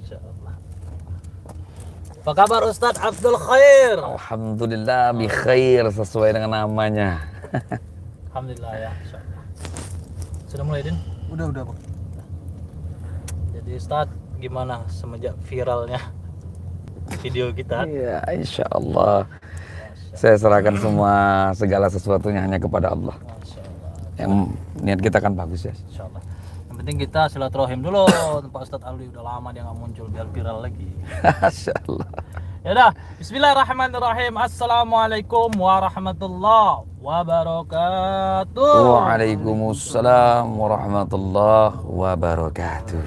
Insyaallah. Apa kabar Ustadz Abdul Khair? Alhamdulillah bi khair sesuai dengan namanya. Alhamdulillah ya, insyaallah. Sudah mulai, Din? Udah Bang. Jadi Ustadz, gimana semenjak viralnya video kita? Iya, insyaallah. Saya serahkan semua segala sesuatunya hanya kepada Allah. Masyaallah. Yang niat kita kan bagus ya. Insyaallah. Yang penting kita silaturahim dulu. Pak Ustadz Alwi udah lama dia nggak muncul, biar viral lagi. Masyaallah. Ya udah, bismillahirrahmanirrahim. Assalamualaikum warahmatullahi wabarakatuh. Waalaikumsalam warahmatullahi wabarakatuh.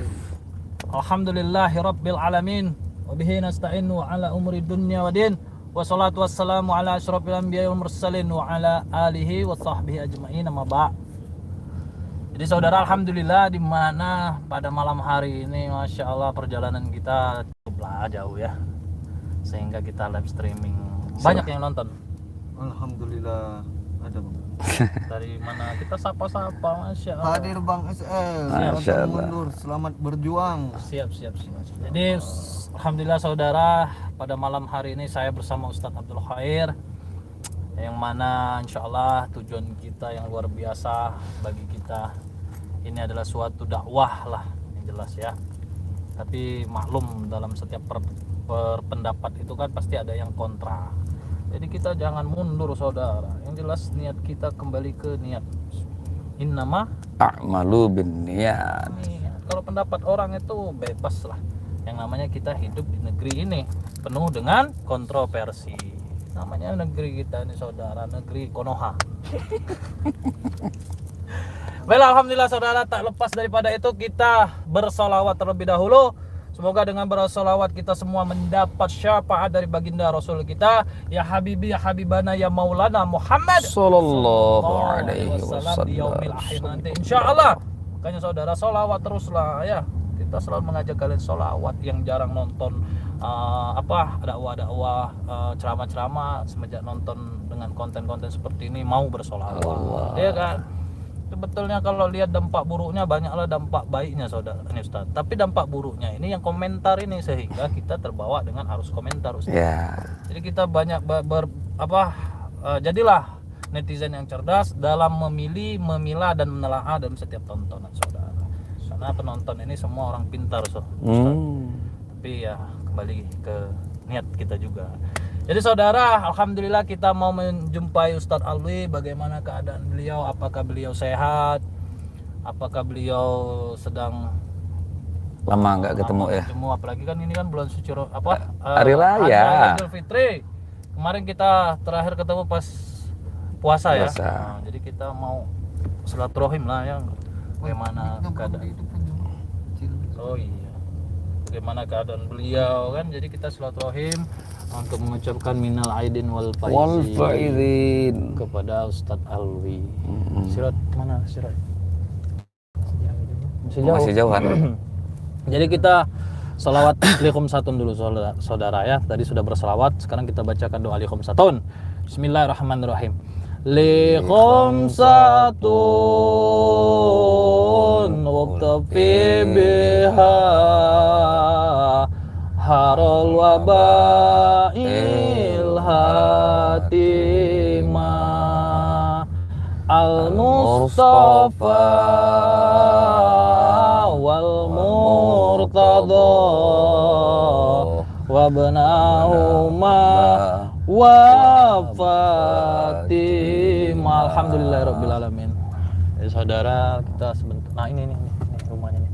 Alhamdulillahirabbil alamin. Wa bihi nasta'inu ala umuri dunya wa din. Wassalatu wassalamu ala asyrafil anbiya'i wal mursalin wa ala alihi wa sahbihi ajma'in, amma ba'. Jadi saudara, alhamdulillah di mana pada malam hari ini Masya Allah perjalanan kita cukuplah jauh ya, sehingga kita live streaming banyak yang nonton. Alhamdulillah ada Bang. Dari mana kita sapa-sapa, Masya Allah. Hadir Bang SL. Masya Pantang Allah. mundur, selamat berjuang. Siap. Jadi alhamdulillah saudara, pada malam hari ini saya bersama Ustadz Abdul Khair, yang mana insya Allah tujuan kita yang luar biasa bagi kita ini adalah suatu dakwah lah, yang jelas ya. Tapi maklum dalam setiap pendapat itu kan pasti ada yang kontra. Jadi kita jangan mundur saudara. Yang jelas niat kita kembali ke niat. Innama A'malu binniyat. kalau pendapat orang itu bebas lah. Yang namanya kita hidup di negeri ini penuh dengan kontroversi. Namanya negeri kita ini saudara, negeri Konoha. Baik, alhamdulillah saudara, tak lepas daripada itu kita bersolawat terlebih dahulu. Semoga dengan bersolawat kita semua mendapat syafaat dari baginda Rasul kita, ya Habibi, ya Habibana, ya Maulana Muhammad Sallallahu alaihi wasallam di yaumil wasallam. akhir nanti insyaallah. Makanya saudara, solawat teruslah ya. Kita selalu mengajak kalian solawat, yang jarang nonton dakwah-dakwah, ceramah-ceramah, semenjak nonton dengan konten-konten seperti ini mau bersolawat, ya kan? Sebetulnya kalau lihat dampak buruknya banyaklah dampak baiknya saudara ini Ustaz. Tapi dampak buruknya ini yang komentar ini, sehingga kita terbawa dengan arus komentar Ustaz. Ya. Jadi kita banyak jadilah netizen yang cerdas dalam memilih, memilah dan menelaah dalam setiap tontonan saudara. Karena penonton ini semua orang pintar Ustaz. Tapi ya kembali ke niat kita juga. Jadi saudara, alhamdulillah kita mau menjumpai Ustadz Alwi. Bagaimana keadaan beliau? Apakah beliau sehat? Apakah beliau sedang Lama nggak ketemu ya. Apalagi kan ini kan bulan suci Hari Raya. Idul Fitri. Kemarin kita terakhir ketemu pas puasa ya. Puasa. Nah, jadi kita mau silaturahim lah ya. Bagaimana keadaan? Oh iya. Bagaimana keadaan beliau kan? Jadi kita silaturahim untuk mengucapkan minal aidin wal faizin kepada Ustadz Alwi. Sirat mana sirat? Masih jauh kan? Jadi kita salawat liqumsatun dulu saudara ya. Tadi sudah bersalawat, sekarang kita bacakan doa liqumsatun. Bismillahirrahmanirrahim. Liqumsatun waqtafi biha harul wabail hatima al-mustafa wal murtada wabnahuma wa fatima. Alhamdulillahirabbil alamin. Ya saudara, kita sebentar. Nah ini rumahnya nih.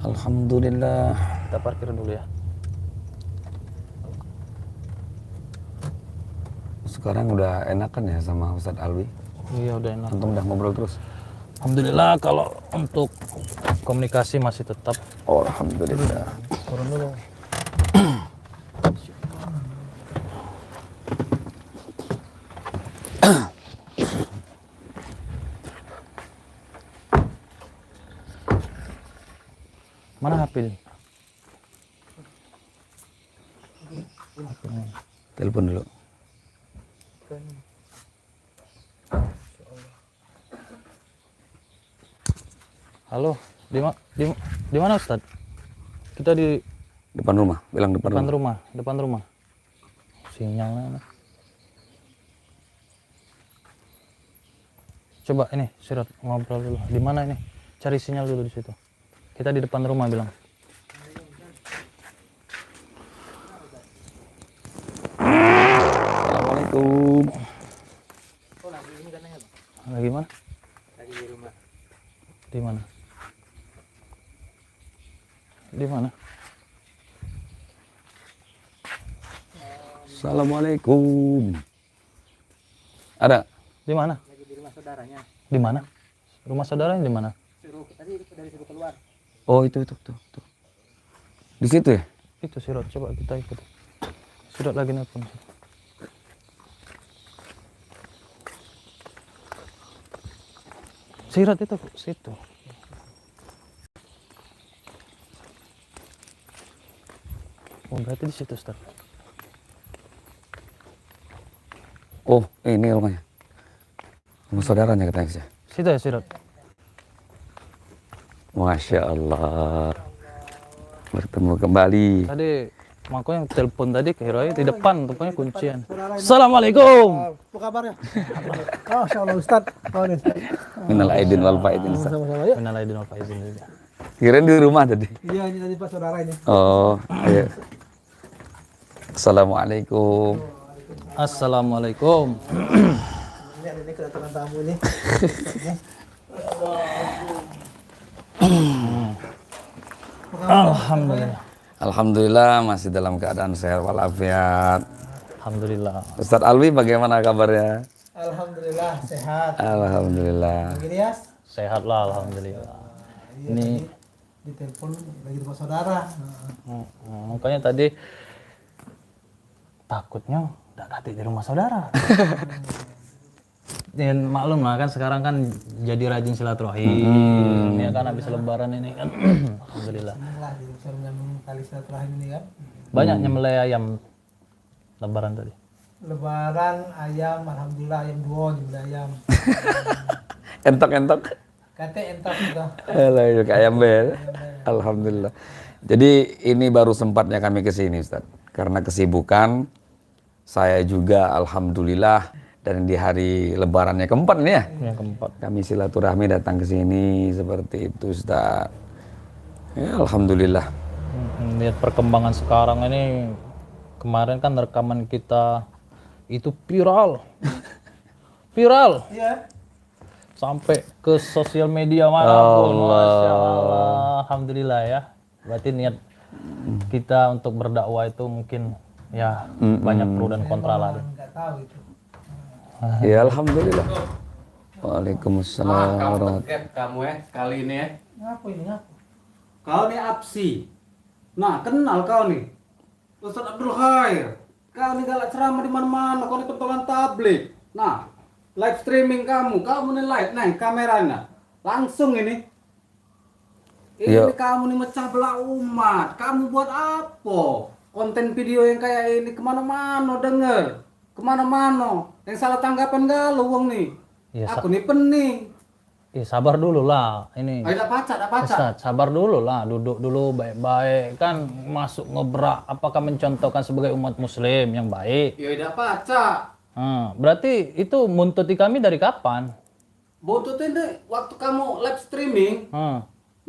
Alhamdulillah. Kita parkir dulu ya. Sekarang udah enakan ya sama Ustadz Alwi? Iya udah enak. Antum udah ngobrol terus? Alhamdulillah, kalau untuk komunikasi masih tetap. Oh, alhamdulillah. Turun dulu. Mana HP? Telepon dulu. Halo, di mana Ustaz? Kita di Depan rumah, bilang depan Depan rumah. rumah, depan rumah. Sinyalnya. Coba ini, Sirot ngobrol dulu. Di mana ini? Cari sinyal dulu di situ. Kita di depan rumah bilang. Assalamualaikum. Lagi mana? Lagi di rumah. Di mana? Di mana? Assalamualaikum. Ada? Di mana? Lagi di rumah saudaranya. Di mana? Rumah saudaranya di mana? Suruh tadi dari situ keluar. Oh itu tuh. Di situ ya? Itu Sirot, coba kita ikut. Sirot lagi nelpon. Sirot itu situ. Oh berarti di situ Ustaz. Oh ini rumahnya. Rumah saudaranya katanya sih. Situ ya Sirot. Masya Allah. Bertemu kembali. Tadi makanya telepon tadi ke Hiroi di depan, rupanya kuncian. Assalamualaikum. Apa kabarnya? Masya Allah Ustaz. Oh, nih, Ustaz. Minal aidin wal faidin. Sama-sama yuk. Minal aidin wal faizin. Kirain di rumah tadi. Iya ini tadi Pak saudara ini. Oh, iya. Assalamualaikum. Assalamualaikum. Ini kedatangan tamu ini. Alhamdulillah. Alhamdulillah masih dalam keadaan sehat walafiat. Alhamdulillah. Ustadz Alwi bagaimana kabarnya? Alhamdulillah sehat. Alhamdulillah. Begini ya. Sehat lah alhamdulillah. Ini Di telepon lagi di rumah saudara. makanya tadi takutnya udah datang di rumah saudara. Dan maklum lah kan sekarang kan jadi rajin silaturahim. Ya kan habis lebaran ini kan. Alhamdulillah. Inilah bisa menyambung tali silaturahim ini kan. Banyak nyembelih ayam lebaran tadi. Lebaran ayam, alhamdulillah ayam dua jumlah ayam. Entok-entok. Kate entok juga. Alah, kayak ayam bel. Alhamdulillah. Jadi ini baru sempatnya kami ke sini Ustadz. Karena kesibukan saya juga alhamdulillah dan di hari lebarannya keempat nih ya. Yang keempat. Kami silaturahmi datang ke sini seperti itu Ustadz. Ya, alhamdulillah. Lihat perkembangan sekarang ini, kemarin kan rekaman kita itu viral. Viral Iya. sampai ke sosial media manapun. Masya Allah. Alhamdulillah ya. Berarti niat kita untuk berdakwah itu mungkin ya banyak pro dan kontra lah. Enggak tahu itu. Ya alhamdulillah. Waalaikumsalam warahmatullahi Kaget kamu ya kali ini ya. Ngapa ini ngapa? Kau nih Apsi. Nah kenal kau nih. Ustaz Abdul Khair. Kau nih galak ceramah di mana-mana. Kau nih pentolan tablik. Nah live streaming kamu nih live. Nah kameranya langsung ini. Iya. Ini kamu nih mecah belah umat. Kamu buat apa? Konten video yang kayak ini kemana-mana denger. Kemana-mana. Yang salah tanggapan galau wong nih. Iya, Aku nih pening. Sabar dulu lah ini. Ayo dak pacat. Ustaz, sabar dulu lah, duduk dulu baik-baik kan masuk ngebrak apakah mencontohkan sebagai umat muslim yang baik. Ya dak pacat. Berarti itu muntuti kami dari kapan? Bodoh tuh ini waktu kamu live streaming.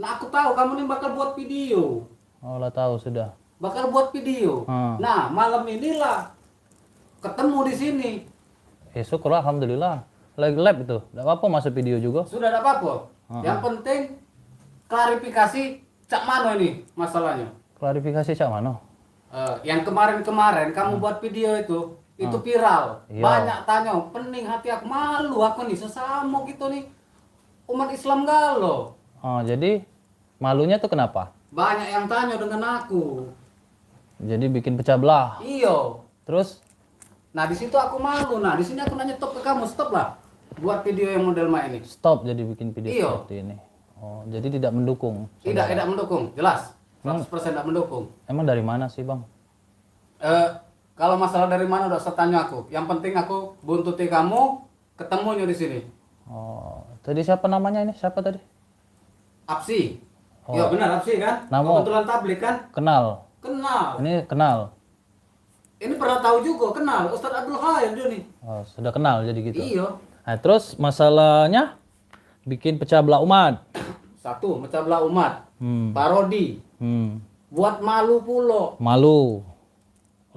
Nah aku tahu kamu nih bakal buat video. Oh lah tahu sudah. Bakal buat video. Nah malam inilah ketemu di sini. Syukur alhamdulillah. Lagi lab itu. Enggak apa-apa masuk video juga. Sudah ada apa-apa. Yang penting klarifikasi cak mana ini masalahnya. Klarifikasi cak mana? Yang kemarin-kemarin kamu buat video itu viral. Iya. Banyak tanya, pening hati aku, malu aku nih sesama gitu nih. Umat Islam galau. Jadi malunya tuh kenapa? Banyak yang tanya dengan aku. Jadi bikin pecah belah. Iyo. Terus Nah di situ aku malu. Nah di sini aku nanya stop ke kamu, stop lah. Buat video yang model main ini. stop jadi bikin video Iya. seperti ini. Oh, jadi tidak mendukung. Tidak mendukung, jelas. 100% tidak mendukung. Emang dari mana sih, Bang? Kalau masalah dari mana udah saya tanya aku. Yang penting aku buntuti kamu, ketemunya di sini. Oh, tadi siapa namanya ini? Siapa tadi? Apsi. Oh. Iya benar Apsi kan? Nama- Kebetulan tablik kan? Kenal. Kenal. Ini kenal. Ini pernah tahu juga, kenal. Ustadz Abdul Khair dia nih. Oh, sudah kenal jadi gitu. Iya. Nah, terus masalahnya bikin pecah belah umat. Satu, pecah belah umat. Hmm. Parodi. Buat malu pulo. Malu.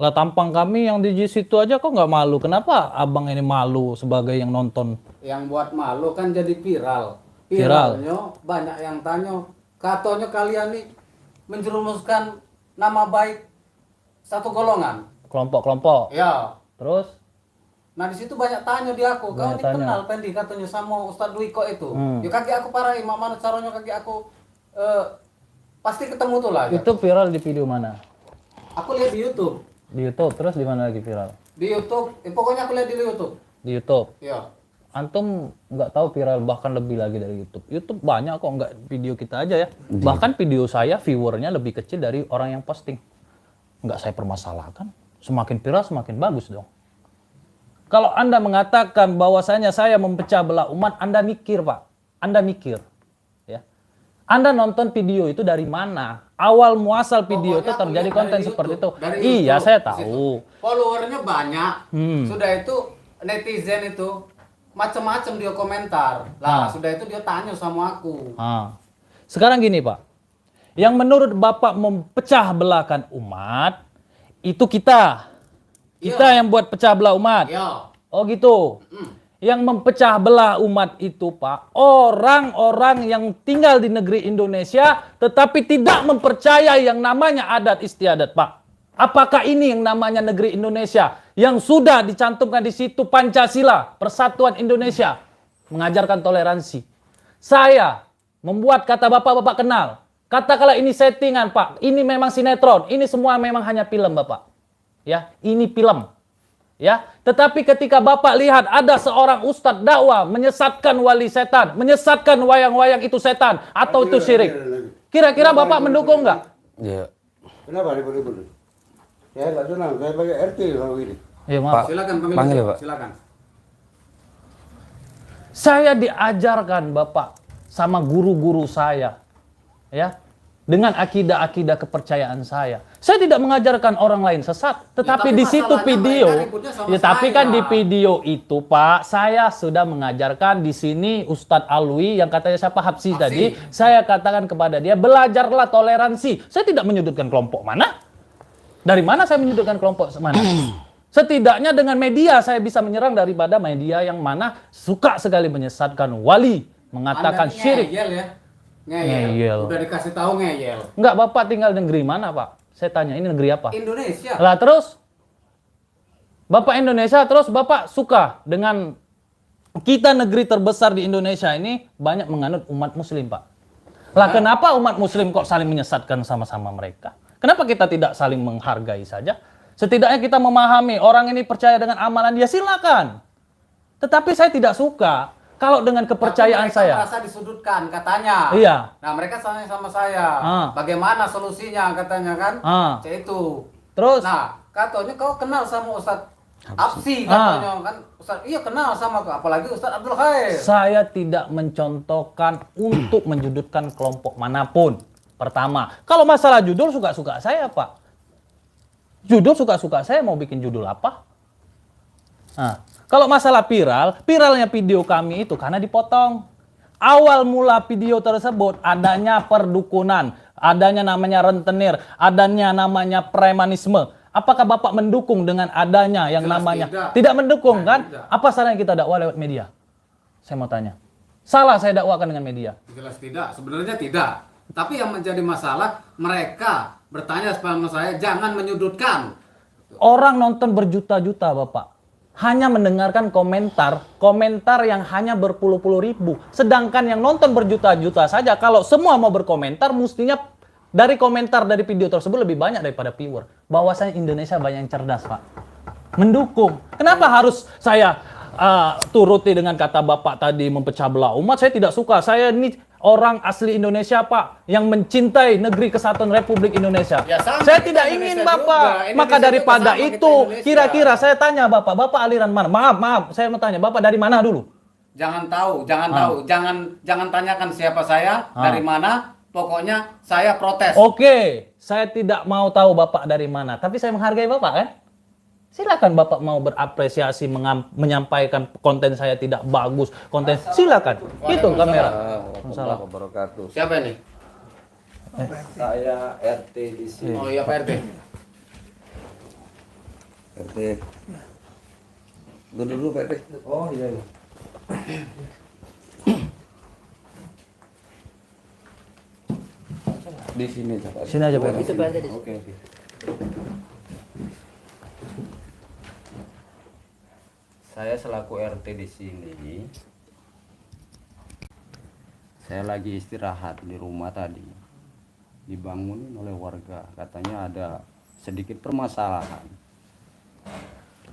Lah tampang kami yang di situ aja kok nggak malu. Kenapa abang ini malu sebagai yang nonton? Yang buat malu kan jadi viral. Viral. Viralnya banyak yang tanya. Katanya kalian nih menjerumuskan nama baik satu golongan. Kelompok-kelompok. Ya. Terus? Nah di situ banyak tanya di aku. Kau Banyak ini tanya. kenal Pendi katanya sama Ustadz Dwiko itu. Hmm. Ya kaki aku parah, mana caranya kaki aku pasti ketemu tuh lah. Itu viral di video mana? Aku lihat di YouTube. Di YouTube. Terus di mana lagi viral? Di YouTube. Pokoknya aku lihat di YouTube. Di YouTube. Ya. Antum nggak tahu viral bahkan lebih lagi dari YouTube. YouTube banyak kok, nggak video kita aja ya. Bahkan video saya viewernya lebih kecil dari orang yang posting. Nggak saya permasalahkan. Semakin viral semakin bagus dong. Kalau Anda mengatakan bahwasanya saya mempecah belah umat, Anda mikir Pak. Anda mikir. Ya. Anda nonton video itu dari mana? Awal muasal video itu Pokoknya aku terjadi lihat konten dari seperti itu. YouTube. Dari Iya, YouTube, saya di situ. tahu. Followernya banyak. Hmm. Sudah itu netizen itu macam-macam dia komentar. Ah. Lah, sudah itu dia tanya sama aku. Ah. Sekarang gini Pak, yang menurut Bapak mempecah belahkan umat, itu kita. Kita yang buat pecah belah umat. Ya. Oh gitu. Yang mempecah belah umat itu Pak, orang-orang yang tinggal di negeri Indonesia tetapi tidak mempercayai yang namanya adat istiadat Pak. Apakah ini yang namanya negeri Indonesia yang sudah dicantumkan di situ Pancasila, Persatuan Indonesia, mengajarkan toleransi. Saya membuat kata Bapak kenal. Katakanlah ini settingan Pak, ini memang sinetron, ini semua memang hanya film Bapak. Ya, ini film. Ya, tetapi ketika Bapak lihat ada seorang ustadz dakwah menyesatkan wali setan, menyesatkan wayang-wayang itu setan atau itu syirik. Kira-kira Bapak mendukung nggak? Ya. Kenapa ribut-ribut? Saya nggak senang, saya pakai RT kalau ini. Ya, maaf. Silakan pemilik. Panggil ya, Pak. Silakan. Saya diajarkan Bapak sama guru-guru saya. Ya. Dengan akidah-akidah kepercayaan saya. Saya tidak mengajarkan orang lain sesat, tetapi tapi di situ masalahnya video, mereka ributnya sama ya tapi kan saya. di video itu Pak, saya sudah mengajarkan di sini Ustadz Alwi yang katanya siapa Hapsi tadi, saya katakan kepada dia belajarlah toleransi. Saya tidak menyudutkan kelompok mana. Dari mana saya menyudutkan kelompok mana? Setidaknya dengan media saya bisa menyerang daripada media yang mana suka sekali menyesatkan wali, mengatakan Anda ini syirik. ngeyel ya. Ngeyel. Udah dikasih tahu ngeyel. Enggak, Bapak tinggal di negeri mana, Pak? Saya tanya, ini negeri apa? Indonesia. Lah terus? Bapak Indonesia, terus Bapak suka dengan kita negeri terbesar di Indonesia ini banyak menganut umat muslim, Pak. Lah kenapa umat muslim kok saling menyesatkan sama-sama mereka? Kenapa kita tidak saling menghargai saja? Setidaknya kita memahami orang ini percaya dengan amalan dia, silakan. Tetapi saya tidak suka kalau dengan kepercayaan Tapi mereka saya. merasa disudutkan katanya. Iya. Nah mereka tanya sama saya. Ah. Bagaimana solusinya katanya kan? Ah. Saya itu. Terus? Nah katanya kau kenal sama Ustadz Absi katanya kan? Ustadz, iya kenal sama kau. Apalagi Ustadz Abdul Khair. Saya tidak mencontohkan untuk menjudutkan kelompok manapun. Pertama, kalau masalah judul suka-suka saya, Pak. Judul suka-suka saya, mau bikin judul apa? Nah, kalau masalah viralnya video kami itu karena dipotong. Awal mula video tersebut adanya perdukunan, adanya namanya rentenir, adanya namanya premanisme. Apakah Bapak mendukung dengan adanya yang Jelas namanya? tidak. Mendukung kan? Tidak. Apa salahnya kita dakwah lewat media? Saya mau tanya. Salah saya dakwakan dengan media? Jelas tidak. Sebenarnya tidak. Tapi yang menjadi masalah mereka bertanya sama saya jangan menyudutkan. Orang nonton berjuta-juta Bapak. Hanya mendengarkan komentar yang hanya berpuluh-puluh ribu. Sedangkan yang nonton berjuta-juta saja, kalau semua mau berkomentar, mestinya dari komentar dari video tersebut lebih banyak daripada viewer. Bahwasanya Indonesia banyak yang cerdas, Pak. Mendukung. Kenapa harus saya turuti dengan kata Bapak tadi mempecah belah umat? Saya tidak suka. Saya ini orang asli Indonesia, Pak, yang mencintai negeri kesatuan Republik Indonesia. Ya, sama, saya kita tidak Indonesia ingin juga. Bapak. Indonesia Maka juga daripada sama, kita itu, Indonesia. kira-kira saya tanya Bapak aliran mana? Maaf, saya mau tanya, Bapak dari mana dulu? Jangan tahu, jangan tanyakan siapa saya, dari mana, Pokoknya saya protes. Oke, saya tidak mau tahu Bapak dari mana, tapi saya menghargai Bapak kan? Silakan Bapak mau berapresiasi, menyampaikan konten saya tidak bagus, konten silakan. Itu kamera. Waalaikumsalam wabarakatuh. Siapa ini? Saya RT di sini. Oh iya Pak RT. RT. Dulu Pak RT. Oh iya. Di sini Pak. Sini aja Pak. Oke. Saya selaku RT di sini. Saya lagi istirahat di rumah tadi. Dibangunin oleh warga, katanya ada sedikit permasalahan.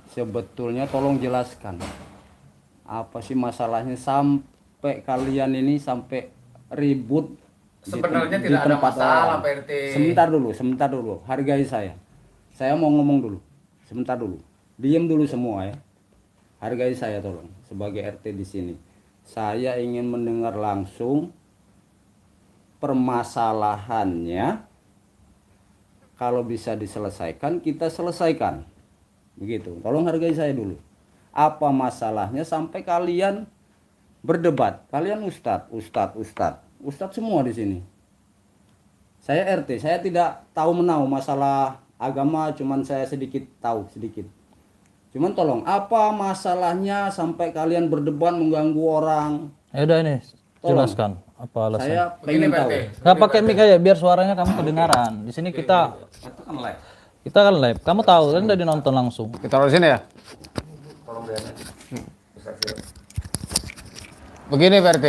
Sebetulnya tolong jelaskan. Apa sih masalahnya sampai kalian ini sampai ribut? Sebenarnya di tidak ada tempat masalah orang? Pak RT. Sebentar dulu. Hargai saya. Saya mau ngomong dulu. Sebentar dulu. Diam dulu semua ya. Hargai saya tolong sebagai RT di sini. Saya ingin mendengar langsung permasalahannya. Kalau bisa diselesaikan, kita selesaikan. Begitu. Tolong hargai saya dulu. Apa masalahnya sampai kalian berdebat? Kalian ustadz semua di sini. Saya RT, saya tidak tahu menau masalah agama, cuman saya tahu sedikit. Cuman tolong, apa masalahnya sampai kalian berdebat mengganggu orang? Ya udah ini, Tolong. jelaskan apa alasannya. Saya pengen tahu. Nggak pakai mic aja biar suaranya kamu kedengaran. Di sini kita kan live. Kamu tahu kan udah dinonton langsung. Kita taruh di sini ya. Begini Pak RT.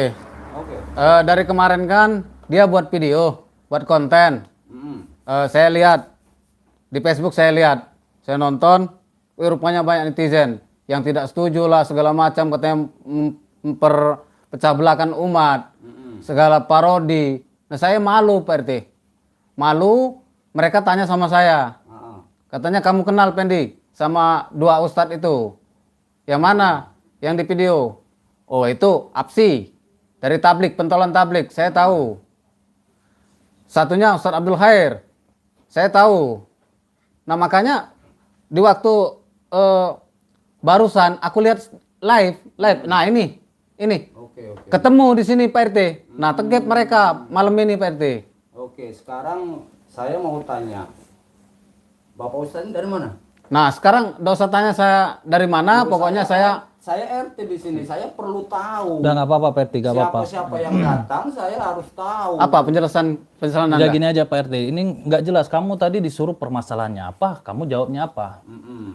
Oke. Dari kemarin kan dia buat video, buat konten. Saya lihat di Facebook, saya nonton. Rupanya banyak netizen yang tidak setuju lah segala macam, katanya memperpecah belahkan umat, segala parodi. Nah saya malu Pak RT, malu. Mereka tanya sama saya, katanya kamu kenal Pendi sama dua ustadz itu, yang mana? Yang di video? Oh itu Apsi dari tablik, pentolan tablik, saya tahu. Satunya Ustadz Abdul Khair, saya tahu. Nah makanya di waktu barusan aku lihat live. Nah ini Oke. ketemu di sini Pak RT. Nah tegap mereka malam ini Pak RT. Oke, sekarang saya mau tanya. Bapak Ustadz ini dari mana? Nah sekarang nggak usah tanya saya dari mana, pokoknya saya RT di sini, saya perlu tahu. Udah nggak apa-apa Pak RT, nggak apa-apa. Siapa yang datang, saya harus tahu. apa penjelasan Ya Anda? gini aja Pak RT, ini nggak jelas. Kamu tadi disuruh permasalahannya apa, kamu jawabnya apa.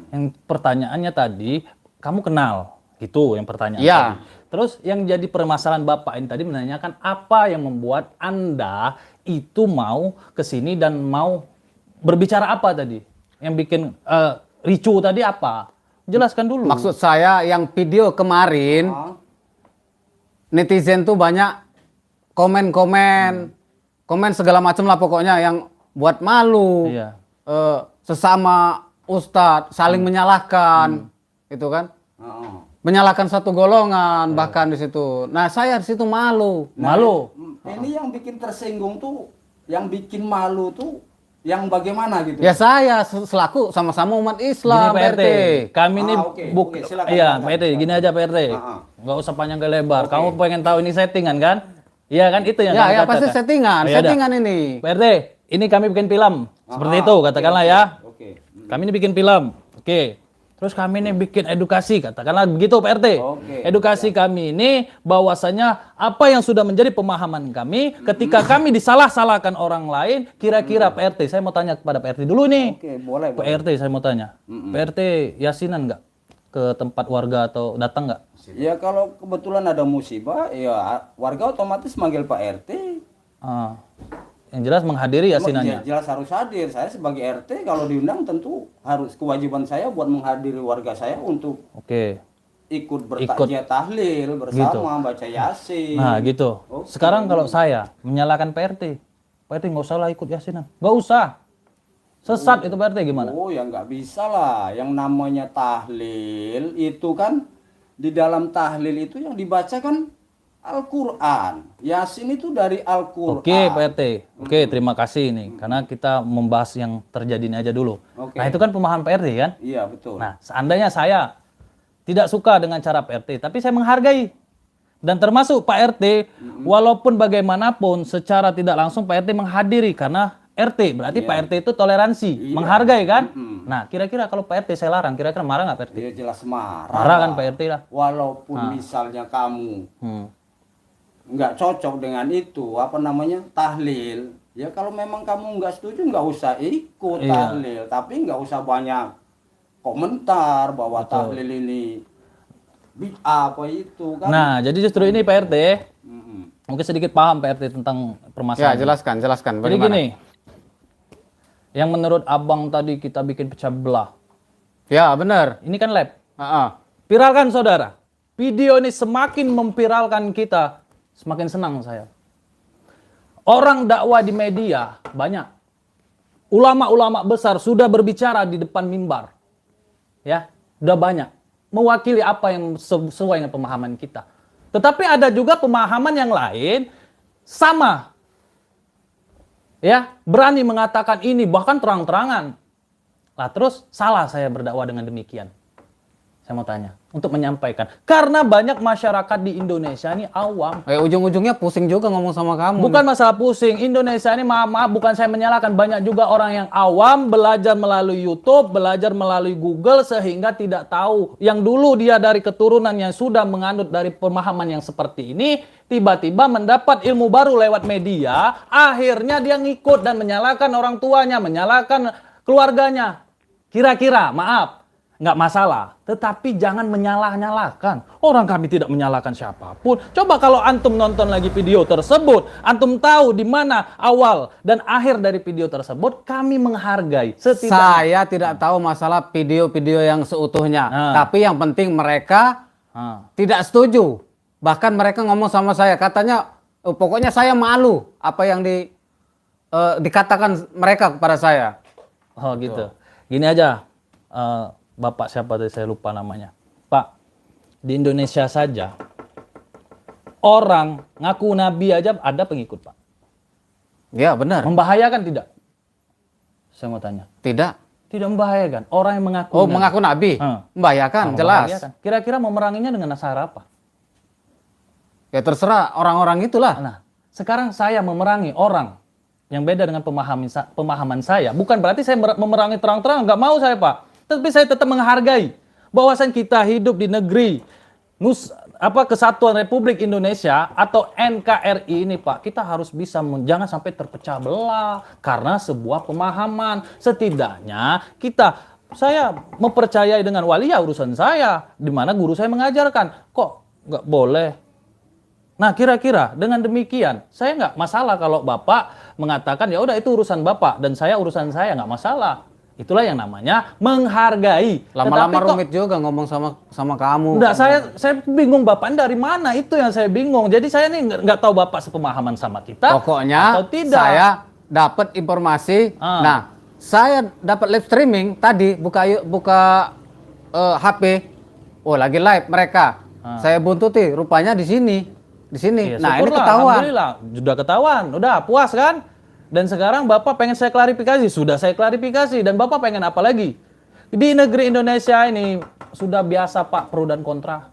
Yang pertanyaannya tadi, kamu kenal, gitu yang pertanyaan Iya. tadi. Terus yang jadi permasalahan Bapak ini tadi menanyakan apa yang membuat Anda itu mau ke sini dan mau berbicara apa tadi? Yang bikin ricu tadi apa? Jelaskan dulu. Maksud saya yang video kemarin netizen tuh banyak komen segala macam lah pokoknya yang buat malu. Iya. Sesama ustadz saling menyalahkan, itu kan? Menyalahkan satu golongan bahkan di situ. Nah saya di situ malu. Malu. Ini yang bikin tersinggung tuh, yang bikin malu tuh, yang bagaimana gitu? Ya saya selaku sama-sama umat Gini Islam Pak RT, kami ini oke, silakan, iya silakan. Pak RT, gini aja Pak RT, nggak usah panjang ke lebar. Kamu pengen tahu ini settingan kan? Iya kan itu yang Ya kamu ya pasti katakan. settingan, Ya udah. settingan ini. Pak RT, ini kami bikin film seperti itu katakanlah ya. Oke. Kami ini bikin film, oke. Terus kami ini bikin edukasi, katakanlah begitu Pak RT. Oke. Edukasi kami ini bahwasanya apa yang sudah menjadi pemahaman kami, ketika kami disalah-salahkan orang lain, kira-kira Pak RT, saya mau tanya kepada Pak RT dulu nih. Oke, boleh. Pak RT saya mau tanya, Pak RT yasinan nggak ke tempat warga atau datang nggak? Ya kalau kebetulan ada musibah, ya warga otomatis manggil Pak RT. Ah, yang jelas menghadiri yasinannya. Jelas harus hadir. Saya sebagai RT kalau diundang tentu harus, kewajiban saya buat menghadiri warga saya untuk Oke. ikut bertakziah tahlil bersama, baca yasin. Nah gitu. Oke. Sekarang kalau saya menyalahkan Pak RT nggak usah lah ikut yasinan, nggak usah. Sesat itu Pak RT gimana? Oh ya nggak bisa lah. Yang namanya tahlil itu kan, di dalam tahlil itu yang dibaca kan Al-Quran. Yasin itu dari Al-Quran. Oke, Pak RT. Oke, terima kasih nih. Karena kita membahas yang terjadi ini aja dulu. Oke. Nah, itu kan pemahaman Pak RT kan? Iya, betul. Nah, seandainya saya tidak suka dengan cara Pak RT, tapi saya menghargai. Dan termasuk Pak RT, walaupun bagaimanapun secara tidak langsung Pak RT menghadiri karena RT, berarti Pak RT itu toleransi, menghargai kan? Nah, kira-kira kalau Pak RT saya larang, kira-kira marah nggak Pak RT? Dia jelas marah. Marah kan Pak RT lah. Walaupun misalnya kamu Hmm. nggak cocok dengan itu, apa namanya, tahlil. Ya kalau memang kamu nggak setuju, nggak usah ikut Iya. tahlil. Tapi nggak usah banyak komentar bahwa tahlil ini bid'ah apa itu kan. Nah, jadi justru ini Pak RT, Mm-mm. mungkin sedikit paham Pak RT tentang Ya, permasalahan. jelaskan Jadi bagaimana. gini, yang menurut abang tadi kita bikin pecah belah, Ya, benar. ini kan lab. Viralkan Viralkan saudara. Video ini semakin memviralkan kita, semakin senang saya. Orang dakwah di media banyak. Ulama-ulama besar sudah berbicara di depan mimbar. Ya, sudah banyak. Mewakili apa yang sesuai dengan pemahaman kita. Tetapi ada juga pemahaman yang lain sama. Ya, berani mengatakan ini bahkan terang-terangan. Lah terus salah saya berdakwah dengan demikian. Saya mau tanya untuk menyampaikan karena banyak masyarakat di Indonesia ini awam. Ujung-ujungnya pusing juga ngomong sama kamu. Bukan masalah pusing. Indonesia ini maaf bukan saya menyalahkan, banyak juga orang yang awam belajar melalui YouTube, belajar melalui Google sehingga tidak tahu. Yang dulu dia dari keturunan yang sudah menganut dari pemahaman yang seperti ini, tiba-tiba mendapat ilmu baru lewat media, akhirnya dia ngikut dan menyalahkan orang tuanya, menyalahkan keluarganya. Kira-kira, maaf, nggak masalah. Tetapi jangan menyalah-nyalahkan. Orang kami tidak menyalahkan siapapun. Coba kalau antum nonton lagi video tersebut, antum tahu di mana awal dan akhir dari video tersebut, kami menghargai. Saya tidak tahu masalah video-video yang seutuhnya. Tapi yang penting mereka tidak setuju. Bahkan mereka ngomong sama saya, katanya, pokoknya saya malu apa yang dikatakan mereka kepada saya. Oh gitu. Gini aja, Bapak siapa tadi saya lupa namanya. Pak, di Indonesia saja, orang ngaku nabi aja ada pengikut, Pak. Ya, benar. Membahayakan tidak? Saya mau tanya. Tidak. Tidak membahayakan. Orang yang mengaku nabi. Mengaku nabi. Membahayakan, jelas. Membahayakan. Kira-kira memeranginya dengan cara apa? Ya terserah orang-orang itulah. Nah, sekarang saya memerangi orang yang beda dengan pemahaman saya. Bukan berarti saya memerangi terang-terang, nggak mau saya, Pak. Tapi saya tetap menghargai bahwasan kita hidup di negeri Kesatuan Republik Indonesia atau NKRI ini, Pak. Kita harus bisa jangan sampai terpecah belah karena sebuah pemahaman. Setidaknya saya mempercayai dengan wali ya urusan saya, di mana guru saya mengajarkan. Kok nggak boleh? Nah, kira-kira dengan demikian, saya nggak masalah kalau Bapak mengatakan ya udah itu urusan Bapak dan saya urusan saya, nggak masalah. Itulah yang namanya menghargai. Lama-lama rumit juga ngomong sama kamu. Enggak, saya bingung Bapak dari mana, itu yang saya bingung. Jadi saya nih nggak tahu Bapak sepemahaman sama kita. Pokoknya atau tidak. saya dapat informasi. Nah, saya dapat live streaming tadi buka HP. Oh, lagi live mereka. Saya buntuti, rupanya di sini. Ya, nah, ini syukurlah, ketahuan. Alhamdulillah, sudah ketahuan. Udah puas kan? Dan sekarang Bapak pengen saya klarifikasi. Sudah saya klarifikasi. Dan Bapak pengen apa lagi? Di negeri Indonesia ini sudah biasa, Pak, pro dan kontra.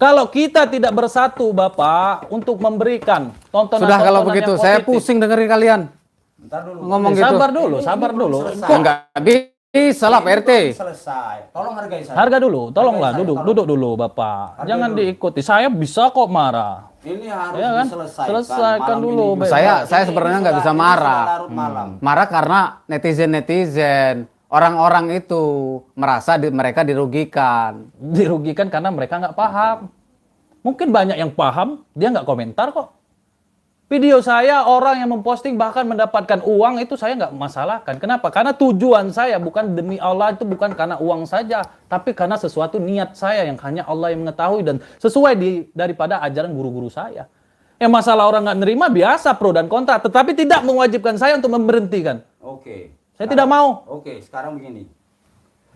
Kalau kita tidak bersatu, Bapak, untuk memberikan tontonan Sudah kalau begitu, saya pusing dengerin kalian. Bentar dulu. Ngomong gitu. Sabar dulu. Kok nggak bisa lah, Pak RT. Selesai. Tolong hargai saya. Harga dulu, tolonglah duduk dulu Bapak. Jangan diikuti. Saya bisa kok marah. Ini harus Ya kan? diselesaikan. Selesaikan malam dulu, ini. Baik. Saya sebenarnya nggak bisa marah. Larut malam. Marah karena netizen. Orang-orang itu merasa mereka dirugikan. Dirugikan karena mereka nggak paham. Mungkin banyak yang paham, dia nggak komentar kok. Video saya orang yang memposting bahkan mendapatkan uang itu saya nggak masalahkan. Kenapa? Karena tujuan saya bukan demi Allah, itu bukan karena uang saja, tapi karena sesuatu niat saya yang hanya Allah yang mengetahui dan sesuai daripada ajaran guru-guru saya. Yang masalah orang nggak nerima biasa pro dan kontra, tetapi tidak mewajibkan saya untuk memberhentikan. Oke. Saya tidak mau. Oke, sekarang begini.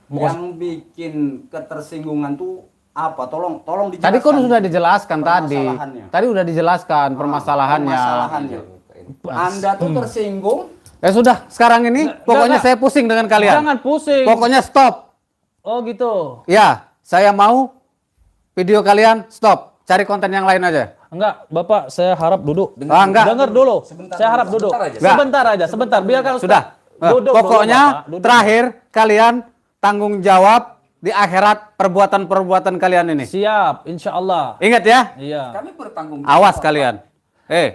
Yang bikin ketersinggungan tuh Apa? Tolong dijelaskan. Tadi kan sudah dijelaskan tadi. Permasalahannya. Tadi udah dijelaskan permasalahannya. Permasalahannya. Anda tuh tersinggung. Ya sudah, sekarang ini pokoknya saya pusing dengan kalian. Jangan pusing. Pokoknya stop. Oh gitu. Ya, saya mau video kalian stop. Cari konten yang lain aja. Enggak, Bapak, saya harap duduk. Enggak. Dengar dulu. Saya harap duduk. Sebentar, biarkan Ustaz. Sudah. Duduk dulu, Pokoknya Bapak. Duduk. terakhir kalian tanggung jawab di akhirat perbuatan-perbuatan kalian ini. Siap, insya Allah. Ingat ya. Iya. Kami bertanggung Awas kalian.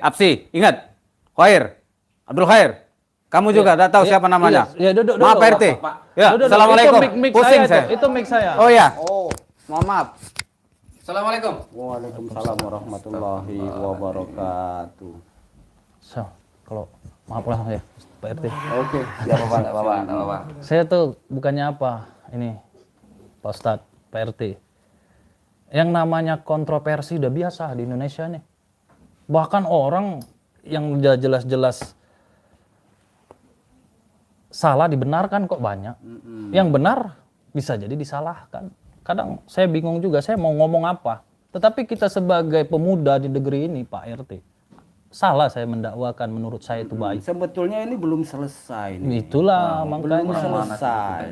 Apsi, ingat. Khair. Abdul Khair. Kamu juga tak tahu siapa namanya. Iya, duduk dulu. Maaf Pak RT. Ya, Duduk, Assalamualaikum. Itu mic Pusing saya. saya. Itu mic saya. Oh ya. Oh, Mohon maaf. Assalamualaikum. Waalaikumsalam warahmatullahi wabarakatuh. So, kalau maaf lah ya, Pak RT. Oke. Ya Bapak, enggak apa-apa. Saya tuh bukannya apa ini, Pak Ustadz, Pak RT. Yang namanya kontroversi udah biasa di Indonesia nih. Bahkan orang yang udah jelas-jelas salah dibenarkan kok banyak. Yang benar bisa jadi disalahkan. Kadang saya bingung juga, saya mau ngomong apa. Tetapi kita sebagai pemuda di negeri ini, Pak RT, salah saya mendakwakan, menurut saya itu baik. Sebetulnya ini belum selesai nih. Itulah Belum makanya. selesai.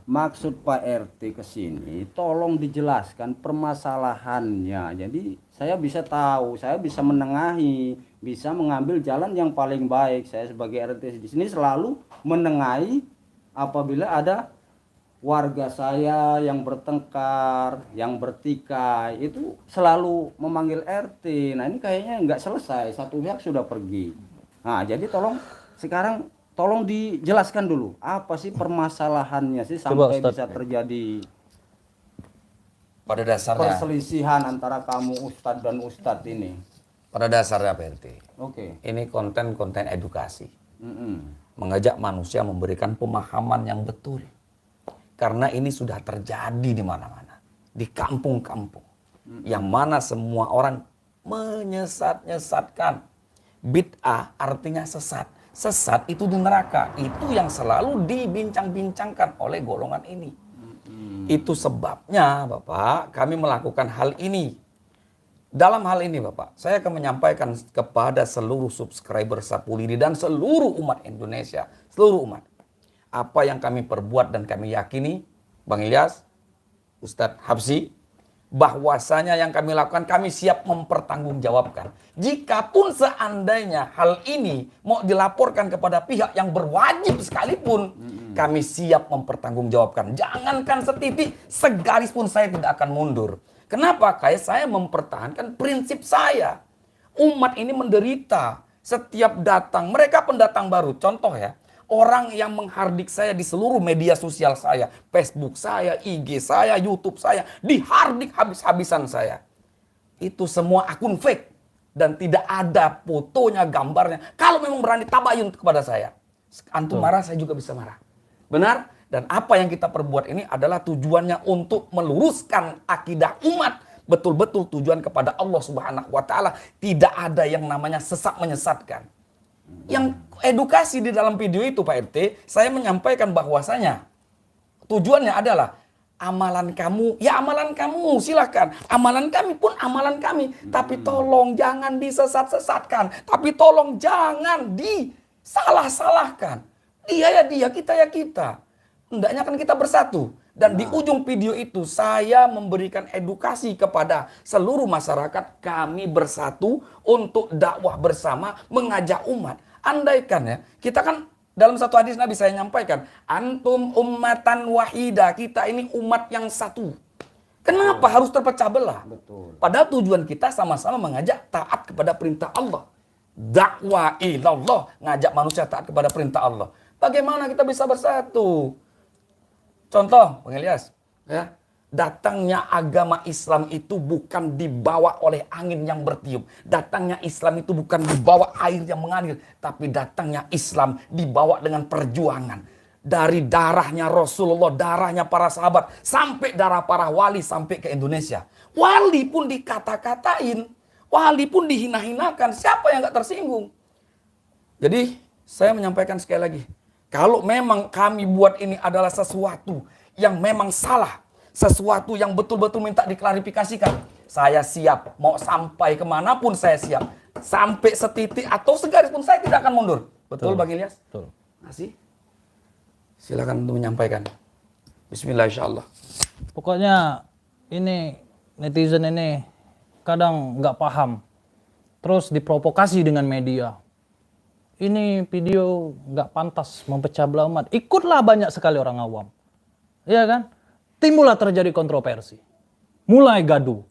Maksud Pak RT ke sini, tolong dijelaskan permasalahannya. Jadi saya bisa tahu, saya bisa menengahi, bisa mengambil jalan yang paling baik. Saya sebagai RT di sini selalu menengahi apabila ada warga saya yang bertengkar, yang bertikai, itu selalu memanggil RT. Nah ini kayaknya nggak selesai, satu pihak sudah pergi. Nah jadi sekarang tolong dijelaskan dulu apa sih permasalahannya sih Coba, sampai Ustadz. bisa terjadi Pada dasarnya, perselisihan antara kamu Ustadz dan Ustadz ini. pada dasarnya Pak RT, Oke. ini konten-konten edukasi. Mm-mm. Mengajak manusia memberikan pemahaman yang betul. Karena ini sudah terjadi di mana-mana. Di kampung-kampung. Yang mana semua orang menyesat-nyesatkan. Bid'ah artinya sesat. Sesat itu di neraka. Itu yang selalu dibincang-bincangkan oleh golongan ini. Itu sebabnya Bapak kami melakukan hal ini. Dalam hal ini Bapak, saya akan menyampaikan kepada seluruh subscriber Sapu Lidi dan seluruh umat Indonesia. Seluruh umat. Apa yang kami perbuat dan kami yakini, Bang Ilyas, Ustadz Habsi, bahwasanya yang kami lakukan kami siap mempertanggungjawabkan. Jikapun seandainya hal ini mau dilaporkan kepada pihak yang berwajib sekalipun, kami siap mempertanggungjawabkan. Jangankan setitik, segaris pun saya tidak akan mundur. Kenapa? Kayak saya mempertahankan prinsip saya. Umat ini menderita setiap datang. Mereka pendatang baru. Contoh ya, orang yang menghardik saya di seluruh media sosial saya, Facebook saya, IG saya, YouTube saya, dihardik habis-habisan saya. Itu semua akun fake dan tidak ada fotonya, gambarnya. Kalau memang berani tabayun kepada saya, antum marah, saya juga bisa marah. Benar? Dan apa yang kita perbuat ini adalah tujuannya untuk meluruskan akidah umat. Betul-betul tujuan kepada Allah Subhanahu wa Ta'ala. Tidak ada yang namanya sesat menyesatkan. Yang edukasi di dalam video itu Pak RT, saya menyampaikan bahwasanya tujuannya adalah amalan kamu, ya amalan kamu silahkan. Amalan kami pun amalan kami. Tapi tolong jangan disesat-sesatkan. Tapi tolong jangan disalah-salahkan. Dia ya dia, kita ya kita. Hendaknya kan kita bersatu. Dan di ujung video itu saya memberikan edukasi kepada seluruh masyarakat. Kami bersatu untuk dakwah bersama, mengajak umat. Andaikan ya, kita kan dalam satu hadis Nabi saya nyampaikan, antum ummatan wahida, kita ini umat yang satu. Kenapa harus terpecah belah? Betul. Padahal tujuan kita sama-sama mengajak taat kepada perintah Allah. Dakwah ilallah, ngajak manusia taat kepada perintah Allah. Bagaimana kita bisa bersatu? Contoh, Bang Ilyas, ya, datangnya agama Islam itu bukan dibawa oleh angin yang bertiup. Datangnya Islam itu bukan dibawa air yang mengalir. Tapi datangnya Islam dibawa dengan perjuangan. Dari darahnya Rasulullah, darahnya para sahabat, sampai darah para wali sampai ke Indonesia. Wali pun dikata-katain, wali pun dihina-hinakan. Siapa yang gak tersinggung? Jadi saya menyampaikan sekali lagi. Kalau memang kami buat ini adalah sesuatu yang memang salah. sesuatu yang betul-betul minta diklarifikasikan, saya siap. Mau sampai kemanapun saya siap. Sampai setitik atau segaris pun saya tidak akan mundur. Betul, Bang Ilyas? Betul. Masih? Silakan untuk menyampaikan. Bismillah insyaallah. Pokoknya ini netizen ini kadang nggak paham, terus diprovokasi dengan media. Ini video nggak pantas memecah belah umat. Ikutlah banyak sekali orang awam, ya kan? Timbullah terjadi kontroversi, mulai gaduh,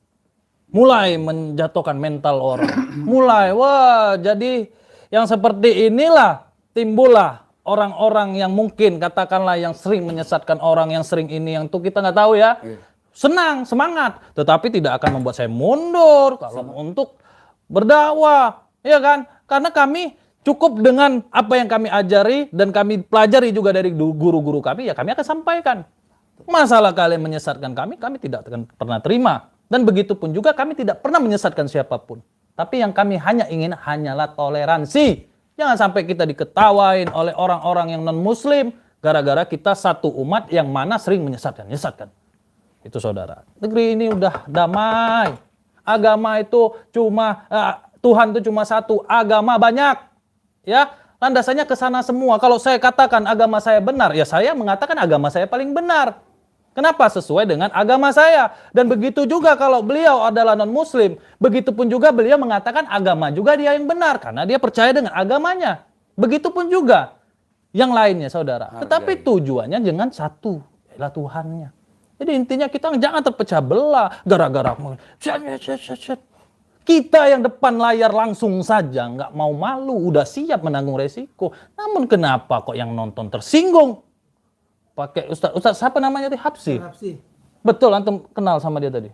mulai menjatuhkan mental orang, mulai wah jadi yang seperti inilah timbullah orang-orang yang mungkin katakanlah yang sering menyesatkan orang, yang sering ini yang itu kita nggak tahu ya. Senang, semangat, tetapi tidak akan membuat saya mundur kalau untuk berdakwah, ya kan? Karena kami cukup dengan apa yang kami ajari dan kami pelajari juga dari guru-guru kami, ya kami akan sampaikan. Masalah kalian menyesatkan kami tidak akan pernah terima. Dan begitu pun juga kami tidak pernah menyesatkan siapapun. Tapi yang kami hanya ingin hanyalah toleransi. Jangan sampai kita diketawain oleh orang-orang yang non-muslim gara-gara kita satu umat yang mana sering menyesatkan. Itu saudara. Negeri ini udah damai. Agama itu cuma Tuhan itu cuma satu, agama banyak. Ya, landasannya ke sana semua. Kalau saya katakan agama saya benar, ya saya mengatakan agama saya paling benar. Kenapa? Sesuai dengan agama saya. Dan begitu juga kalau beliau adalah non-muslim, begitupun juga beliau mengatakan agama juga dia yang benar karena dia percaya dengan agamanya. Begitupun juga yang lainnya, saudara. Tetapi tujuannya jangan satu, ialah Tuhannya. Jadi intinya kita jangan terpecah belah gara-gara kita yang depan layar langsung saja nggak mau malu, udah siap menanggung resiko. Namun kenapa kok yang nonton tersinggung? Pakai Ustaz siapa namanya tadi? Hapsi. Betul, antum kenal sama dia tadi?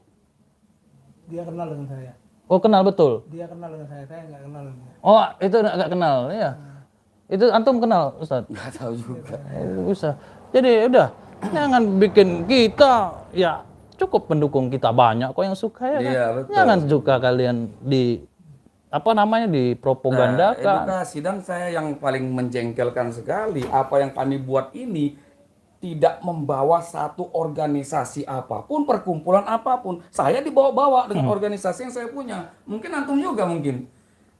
Dia kenal dengan saya. Oh, kenal betul. Dia kenal dengan saya nggak kenal dengan dia. Oh, itu nggak kenal, ya. Itu antum kenal, Ustaz? Nggak tahu juga. Bisa. Jadi udah, jangan bikin kita ya cukup pendukung kita banyak kok yang suka ya kan. Iya, betul. Jangan suka kalian dipropagandakan. Edukasi dan saya yang paling menjengkelkan sekali apa yang kami buat ini tidak membawa satu organisasi apapun, perkumpulan apapun. Saya dibawa-bawa dengan organisasi yang saya punya. Mungkin antum juga mungkin.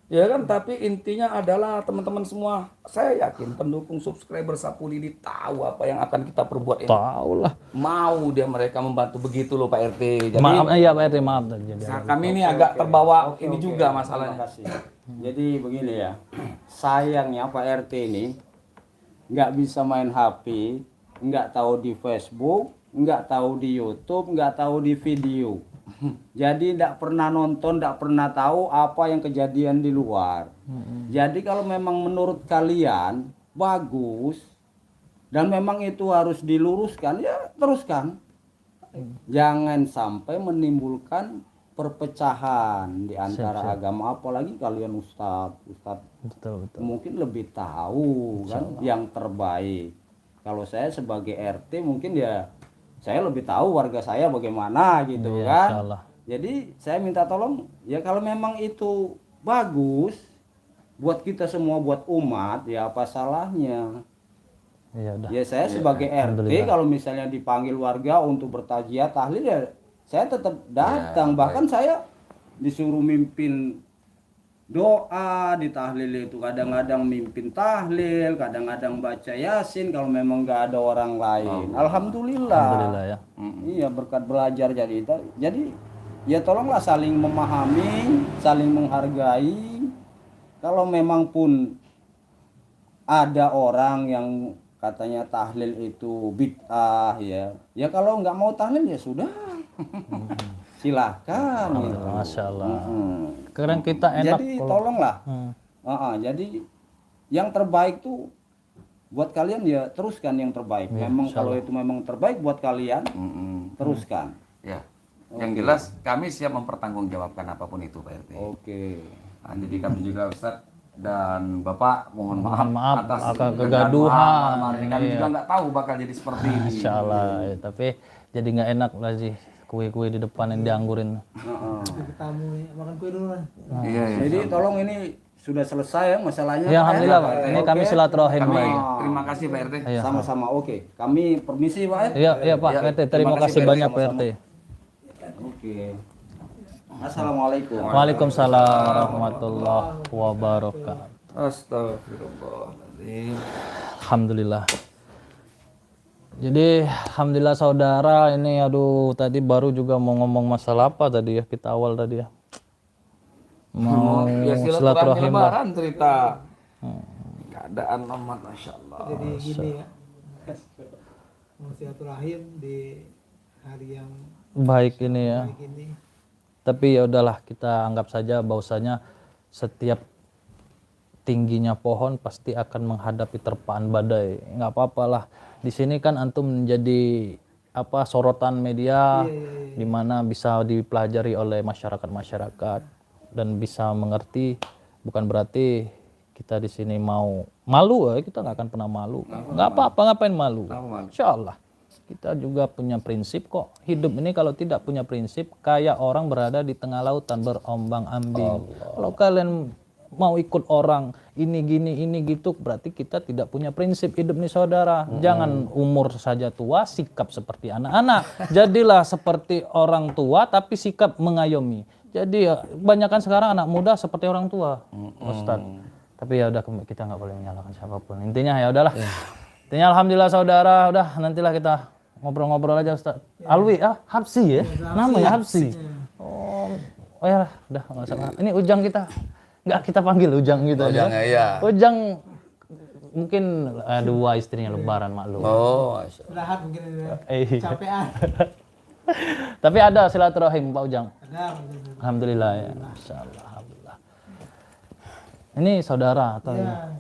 Ya kan, tapi intinya adalah teman-teman semua, saya yakin pendukung subscriber Sapu Lidi tahu apa yang akan kita perbuat ini. Tahu lah. Mau dia mereka membantu begitu loh Pak RT. Jadi Maaf, iya Pak RT, maaf. Jadi, kami ini agak terbawa Oke, ini oke. juga Terima masalahnya. kasih. Jadi begini ya, sayangnya Pak RT ini nggak bisa main HP, nggak tahu di Facebook, nggak tahu di YouTube, nggak tahu di video. Jadi tidak pernah nonton, tidak pernah tahu apa yang kejadian di luar. Jadi kalau memang menurut kalian bagus dan memang itu harus diluruskan, ya teruskan. Jangan sampai menimbulkan perpecahan di antara agama, apalagi kalian ustadz betul. mungkin lebih tahu kan yang terbaik. Kalau saya sebagai RT mungkin ya saya lebih tahu warga saya bagaimana gitu Iya, kan. insyaallah. Jadi saya minta tolong ya kalau memang itu bagus buat kita semua, buat umat, ya apa salahnya. Iya udah. Ya saya sebagai RT Alhamdulillah. kalau misalnya dipanggil warga untuk bertajiat tahlil ya saya tetap datang. Ya, Bahkan saya disuruh mimpin doa di tahlil itu, kadang-kadang mimpin tahlil, kadang-kadang baca yasin kalau memang nggak ada orang lain. Alhamdulillah. Alhamdulillah ya. Iya, berkat belajar jadi ya tolonglah saling memahami, saling menghargai. Kalau memang pun ada orang yang katanya tahlil itu bid'ah ya kalau nggak mau tahlil ya sudah. Silahkan gitu. Masya Allah. Mm-mm. Sekarang kita enak Jadi kalau- tolonglah. Hmm. Jadi yang terbaik tuh buat kalian ya teruskan yang terbaik. Ya, Memang insya kalau Allah. itu memang terbaik buat kalian, teruskan. Ya. Yang jelas kami siap mempertanggungjawabkan apapun itu Pak RT. Oke. Nah, jadi kami juga Ustaz dan Bapak mohon Mohon maaf atas akan kegaduhan kegaduhan. malam hari ini. Kami Iya. juga nggak tahu bakal jadi seperti ini. Masya Allah. Ya, tapi jadi nggak enak lah sih kue-kue di depan yang dianggurin. Heeh. Tamu makan kue dulu lah. Iya, iya. Jadi tolong ini sudah selesai ya masalahnya. Ya, alhamdulillah, Pak. Ini kami Oke. silaturahim, Kami Pak. terima kasih Pak RT. Iya. Sama-sama oke. Kami permisi Pak ya. Iya, iya Pak Ya, RT, terima terima kasih kasih, Pak. banyak Pak RT. Oke. Assalamualaikum. Waalaikumsalam warahmatullahi wabarakatuh. Astagfirullahaladzim. Alhamdulillah. Jadi alhamdulillah saudara, ini aduh tadi baru juga mau ngomong masalah apa tadi ya, kita awal tadi ya. Mau Ya silaturahmi silaturahim lah. lebaran cerita. Keadaan aman, Masya Allah. Jadi gini ya, mau silaturahim di hari yang Baik ini ya. baik ini. Tapi ya udahlah, kita anggap saja bahwasanya setiap tingginya pohon pasti akan menghadapi terpaan badai. Nggak apa-apalah. Di sini kan antum menjadi apa sorotan media di mana bisa dipelajari oleh masyarakat dan bisa mengerti. Bukan berarti kita di sini mau malu ya, kita nggak akan pernah malu. Nggak apa-apa, ngapain malu? Insya Allah. Kita juga punya prinsip kok. Hidup ini kalau tidak punya prinsip, kayak orang berada di tengah lautan berombang-ambing. Kalau kalian mau ikut orang ini gini ini gitu, berarti kita tidak punya prinsip hidup nih saudara. Jangan umur saja tua, sikap seperti anak-anak. Jadilah seperti orang tua, tapi sikap mengayomi. Jadi ya, kebanyakan sekarang anak muda seperti orang tua, Ustaz. Tapi ya udah, kita nggak boleh menyalahkan siapapun. Intinya ya udahlah. Intinya alhamdulillah saudara, udah nantilah kita ngobrol-ngobrol aja Ustaz. Alwi, Habsi ya? Namanya Habsi. Oh ya udah nggak usah. Ini Ujang kita. Nggak kita panggil Ujang gitu Ujang, aja. iya. Ujang mungkin dua istrinya lebaran maklum. Oh, Masya Allah. Istirahat mungkin ya. Capean. Tapi ada silaturahim Pak Ujang. Ada. Alhamdulillah ya. Masya Allah, alhamdulillah. Ini saudara atau Ya,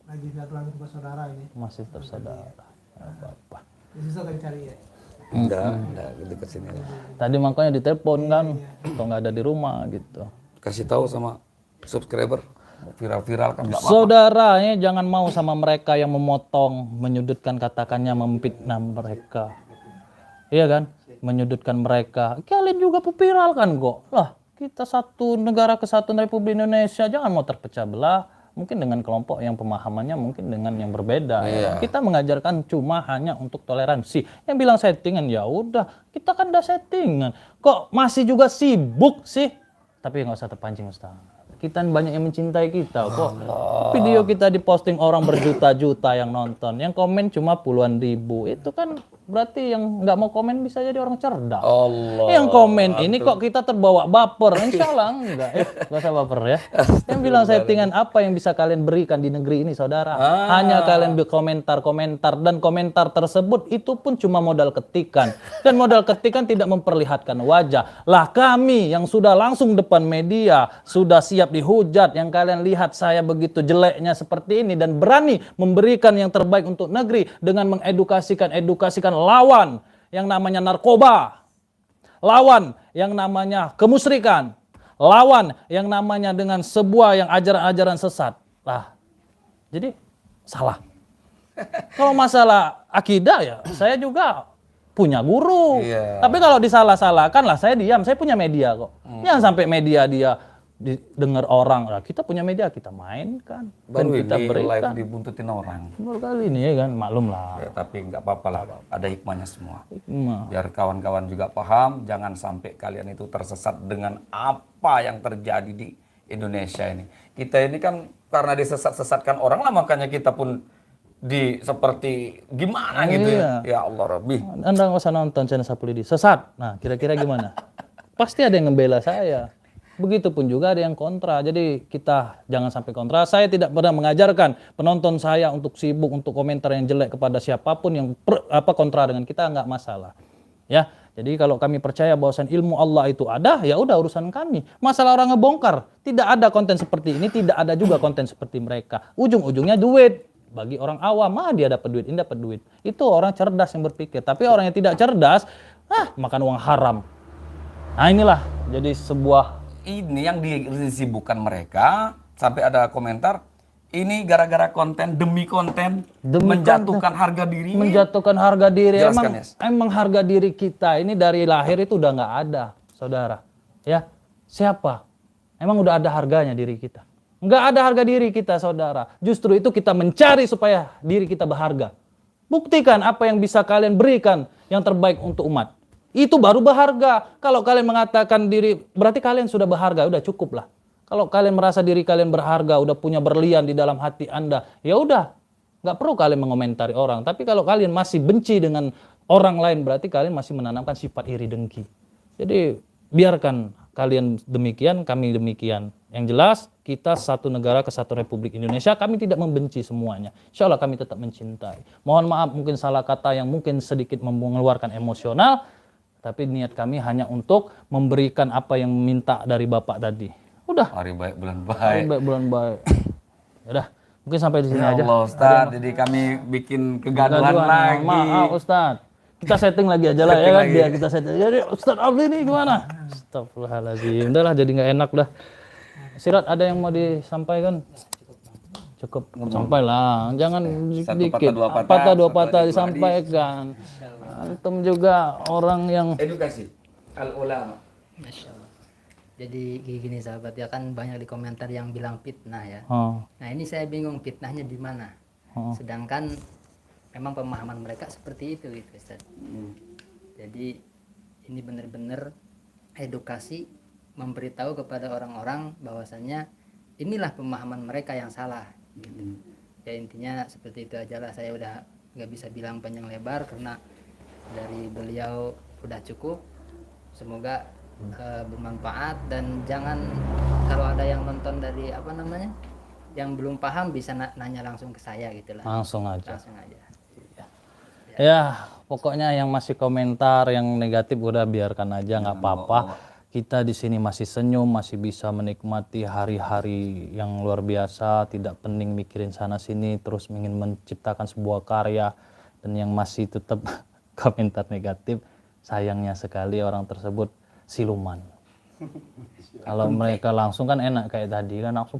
lagi silaturahmi sama saudara ini. masih tersaudara? Apa-apa. Susah tadi cari ya. Enggak deket sini. Tadi makanya ditelepon kan, kok nggak ada di rumah gitu. Kasih tahu sama subscriber, viral-viral kan enggak apa-apa. Saudara, ini jangan mau sama mereka yang memotong, menyudutkan katakannya, memfitnah mereka. Iya kan? Menyudutkan mereka. Kalian juga viral kan kok. Lah, kita satu negara kesatuan Republik Indonesia, jangan mau terpecah belah. Mungkin dengan kelompok yang pemahamannya mungkin dengan yang berbeda. Ya. Kita mengajarkan cuma hanya untuk toleransi. Yang bilang settingan, ya udah, kita kan udah settingan. Kok masih juga sibuk sih? Tapi nggak usah terpancing Ustaz. Kita banyak yang mencintai kita kok. Video kita diposting orang berjuta-juta yang nonton, yang komen cuma puluhan ribu. Itu kan berarti yang nggak mau komen bisa jadi orang cerdas. Allah. Yang komen ini kok kita terbawa baper. Insya Allah enggak ya, nggak usah baper ya. Yang bilang settingan apa yang bisa kalian berikan di negeri ini saudara? Hanya kalian berkomentar-komentar, dan komentar tersebut itu pun cuma modal ketikan. Dan modal ketikan tidak memperlihatkan wajah. Lah kami yang sudah langsung depan media, sudah siap dihujat, yang kalian lihat saya begitu jeleknya seperti ini dan berani memberikan yang terbaik untuk negeri dengan mengedukasikan lawan yang namanya narkoba, lawan yang namanya kemusyrikan, lawan yang namanya dengan sebuah yang ajaran-ajaran sesat. Lah, jadi salah. Kalau masalah akidah ya saya juga punya guru. Tapi kalau disalah-salahkan lah saya diam, saya punya media kok. Jangan sampai media dia didengar orang. Nah, kita punya media, kita mainkan. Baru dan kita ini berikan. live dibuntutin orang. Baru kali ini ya kan, maklum lah. Ya, tapi nggak apa-apa lah, ada hikmahnya semua. Hikmah. Biar kawan-kawan juga paham, jangan sampai kalian itu tersesat dengan apa yang terjadi di Indonesia ini. Kita ini kan karena disesat-sesatkan orang lah, makanya kita pun seperti gimana gitu ya. Ya Allah Rabbi. Anda nggak usah nonton channel Sapulidi. Sesat. Nah, kira-kira gimana? Pasti ada yang ngebela saya. Begitupun juga ada yang kontra. Jadi kita jangan sampai kontra. Saya tidak pernah mengajarkan penonton saya untuk sibuk untuk komentar yang jelek kepada siapapun yang kontra dengan kita, nggak masalah. Ya. Jadi kalau kami percaya bahwasan ilmu Allah itu ada, ya udah urusan kami. Masalah orang ngebongkar, tidak ada konten seperti ini, tidak ada juga konten seperti mereka. Ujung-ujungnya duit. Bagi orang awam, dia dapat duit, ini dapat duit. Itu orang cerdas yang berpikir. Tapi orang yang tidak cerdas, makan uang haram. Nah inilah jadi sebuah. Ini yang disibukkan mereka, sampai ada komentar, ini gara-gara konten, demi konten, menjatuhkan harga diri. Menjatuhkan harga diri. Jelaskan, Emang harga diri kita ini dari lahir itu udah nggak ada, saudara. Ya, siapa? Emang udah ada harganya diri kita? Nggak ada harga diri kita, saudara. Justru itu kita mencari supaya diri kita berharga. Buktikan apa yang bisa kalian berikan yang terbaik untuk umat. Itu baru berharga. Kalau kalian mengatakan diri, berarti kalian sudah berharga, udah cukup lah. Kalau kalian merasa diri kalian berharga, udah punya berlian di dalam hati Anda, ya udah, nggak perlu kalian mengomentari orang. Tapi kalau kalian masih benci dengan orang lain, berarti kalian masih menanamkan sifat iri dengki. Jadi biarkan kalian demikian, kami demikian. Yang jelas, kita satu negara kesatuan Republik Indonesia, kami tidak membenci semuanya. Insya Allah kami tetap mencintai. Mohon maaf mungkin salah kata yang mungkin sedikit mengeluarkan emosional, tapi niat kami hanya untuk memberikan apa yang minta dari Bapak tadi. Udah. Hari baik bulan Hari baik. baik bulan baik. Udah, mungkin sampai di sini Ya aja. Allah Ustaz, jadi kami bikin kegaduhan lagi. Maaf Ustaz. Kita setting lagi aja lah ya kan, biar kita setting. Jadi Ustaz Abdi ini gimana? Astagfirullahaladzim. Udah lah, jadi nggak enak dah. Sirat, ada yang mau disampaikan? Cukup sampailah, jangan sedikit. Patah dua patah disampaikan. Antum juga orang yang Edukasi al-ulama. Masya Allah. Jadi gini sahabat ya, kan banyak di komentar yang bilang fitnah ya. Nah ini saya bingung fitnahnya di mana. Sedangkan memang pemahaman mereka seperti itu gitu Ustaz. Jadi ini benar-benar edukasi, memberitahu kepada orang-orang bahwasannya inilah pemahaman mereka yang salah gitu. Ya intinya seperti itu aja lah, saya udah nggak bisa bilang panjang lebar karena dari beliau udah cukup. Semoga bermanfaat, dan jangan kalau ada yang nonton dari apa namanya yang belum paham bisa nanya langsung ke saya gitu lah. langsung aja. Langsung aja. Ya, pokoknya yang masih komentar yang negatif udah biarkan aja, nggak apa-apa. Kita di sini masih senyum, masih bisa menikmati hari-hari yang luar biasa, tidak pening mikirin sana sini, terus ingin menciptakan sebuah karya. Dan yang masih tetap komentar negatif, sayangnya sekali orang tersebut siluman. Kalau mereka langsung kan enak kayak tadi kan, langsung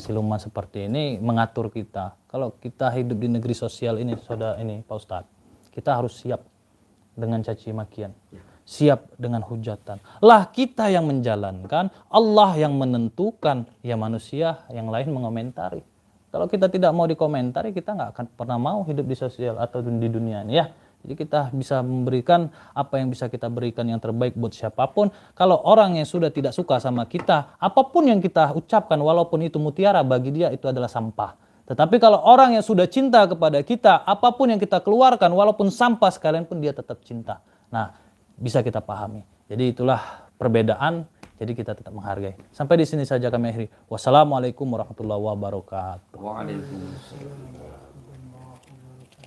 siluman seperti ini mengatur kita. Kalau kita hidup di negeri sosial ini, saudara ini Pak Ustadz, kita harus siap dengan caci makian, siap dengan hujatan. Lah kita yang menjalankan, Allah yang menentukan, ya manusia yang lain mengomentari. Kalau kita tidak mau dikomentari, kita nggak akan pernah mau hidup di sosial atau di dunia ini ya. Jadi kita bisa memberikan apa yang bisa kita berikan yang terbaik buat siapapun. Kalau orang yang sudah tidak suka sama kita, apapun yang kita ucapkan walaupun itu mutiara, bagi dia itu adalah sampah. Tetapi kalau orang yang sudah cinta kepada kita, apapun yang kita keluarkan walaupun sampah sekalian pun dia tetap cinta. Nah, bisa kita pahami. Jadi itulah perbedaan, jadi kita tetap menghargai. Sampai di sini saja kami akhiri. Wassalamualaikum warahmatullahi wabarakatuh. Waalaikumsalam.